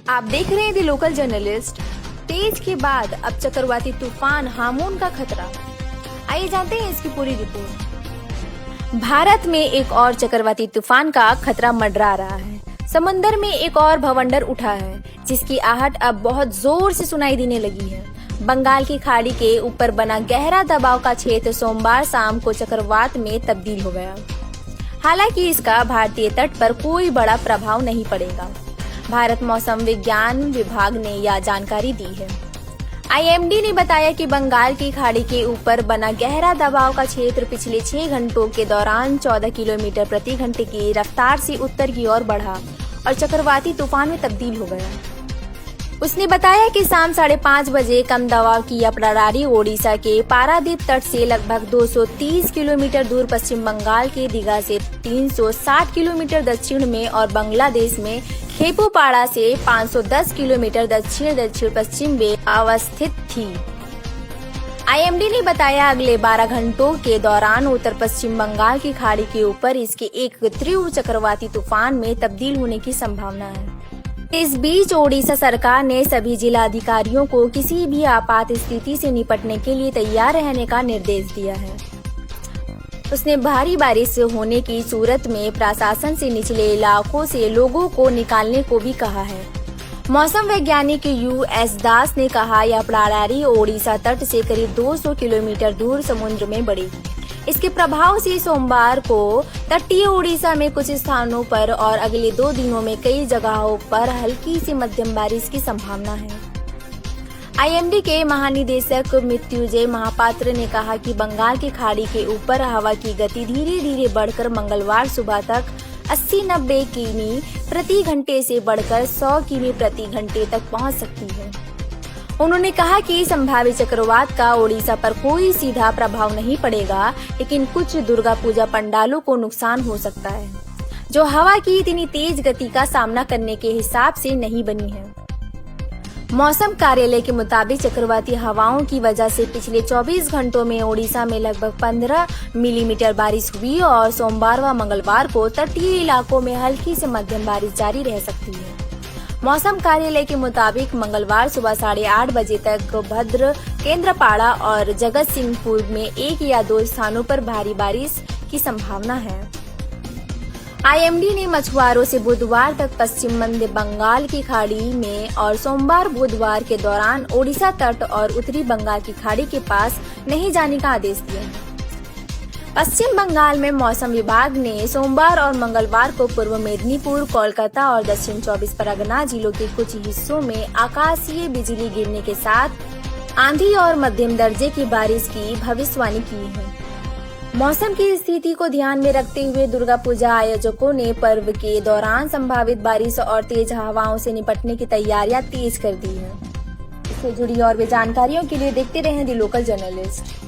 आप देख रहे हैं दी लोकल जर्नलिस्ट। तेज के बाद अब चक्रवाती तूफान हामून का खतरा। आइए जानते हैं इसकी पूरी रिपोर्ट। भारत में एक और चक्रवाती तूफान का खतरा मंडरा रहा है। समुद्र में एक और भवंडर उठा है, जिसकी आहट अब बहुत जोर से सुनाई देने लगी है। बंगाल की खाड़ी के ऊपर बना गहरा दबाव का क्षेत्र सोमवार शाम को चक्रवात में तब्दील हो गया। हालांकि इसका भारतीय तट पर कोई बड़ा प्रभाव नहीं पड़ेगा। भारत मौसम विज्ञान विभाग ने यह जानकारी दी है। आईएमडी ने बताया कि बंगाल की खाड़ी के ऊपर बना गहरा दबाव का क्षेत्र पिछले 6 घंटों के दौरान 14 किलोमीटर प्रति घंटे की रफ्तार से उत्तर की ओर बढ़ा और चक्रवाती तूफान में तब्दील हो गया। उसने बताया कि शाम 5:30 बजे कम दबाव की यह प्रणाली ओडिशा के पारादीप तट से लगभग 230 किलोमीटर दूर पश्चिम बंगाल के दीघा से 360 किलोमीटर दक्षिण में और बांग्लादेश में खेपुपाड़ा से 510 किलोमीटर दक्षिण पश्चिम में अवस्थित थी। आईएमडी ने बताया अगले 12 घंटों के दौरान उत्तर पश्चिम बंगाल की खाड़ी के ऊपर इसके एक तीव्र चक्रवाती तूफान में तब्दील होने की संभावना है। इस बीच ओडिशा सरकार ने सभी जिला अधिकारियों को किसी भी आपात स्थिति से निपटने के लिए तैयार रहने का निर्देश दिया है। उसने भारी बारिश होने की सूरत में प्रशासन से निचले इलाकों से लोगों को निकालने को भी कहा है। मौसम वैज्ञानिक यूएस दास ने कहा, यह प्रणाली ओडिशा तट से करीब 200 किलोमीटर दूर समुद्र में बढ़ेगी। इसके प्रभाव से सोमवार को तटीय ओडिशा में कुछ स्थानों पर और अगले 2 दिनों में कई जगहों पर हल्की से मध्यम बारिश की संभावना है। आईएमडी के महानिदेशक मृत्युंजय महापात्र ने कहा कि बंगाल की खाड़ी के ऊपर हवा की गति धीरे धीरे बढ़कर मंगलवार सुबह तक 80-90 किमी प्रति घंटे से बढ़कर 100 किमी प्रति घंटे तक पहुंच सकती है। उन्होंने कहा कि संभावित चक्रवात का ओडिशा पर कोई सीधा प्रभाव नहीं पड़ेगा, लेकिन कुछ दुर्गा पूजा पंडालों को नुकसान हो सकता है, जो हवा की इतनी तेज गति का सामना करने के हिसाब से नहीं बनी है। मौसम कार्यालय के मुताबिक चक्रवाती हवाओं की वजह से पिछले 24 घंटों में ओडिशा में लगभग 15 मिलीमीटर बारिश हुई और सोमवार व मंगलवार को तटीय इलाकों में हल्की से मध्यम बारिश जारी रह सकती है। मौसम कार्यालय के मुताबिक मंगलवार सुबह 8:30 बजे तक भद्र, केंद्रपाड़ा और जगत सिंहपुर में 1 या 2 स्थानों पर भारी बारिश की संभावना है। आईएमडी ने मछुआरों से बुधवार तक पश्चिम मध्य बंगाल की खाड़ी में और सोमवार बुधवार के दौरान ओडिशा तट और उत्तरी बंगाल की खाड़ी के पास नहीं जाने का आदेश दिया है। पश्चिम बंगाल में मौसम विभाग ने सोमवार और मंगलवार को पूर्व मेदिनीपुर, कोलकाता और दक्षिण 24 परगना जिलों के कुछ हिस्सों में आकाशीय बिजली गिरने के साथ आंधी और मध्यम दर्जे की बारिश की भविष्यवाणी की है। मौसम की स्थिति को ध्यान में रखते हुए दुर्गा पूजा आयोजकों ने पर्व के दौरान संभावित बारिश और तेज हवाओं से निपटने की तैयारियां तेज कर दी है। इससे जुड़ी और भी जानकारियों के लिए देखते रहें दी लोकल जर्नलिस्ट।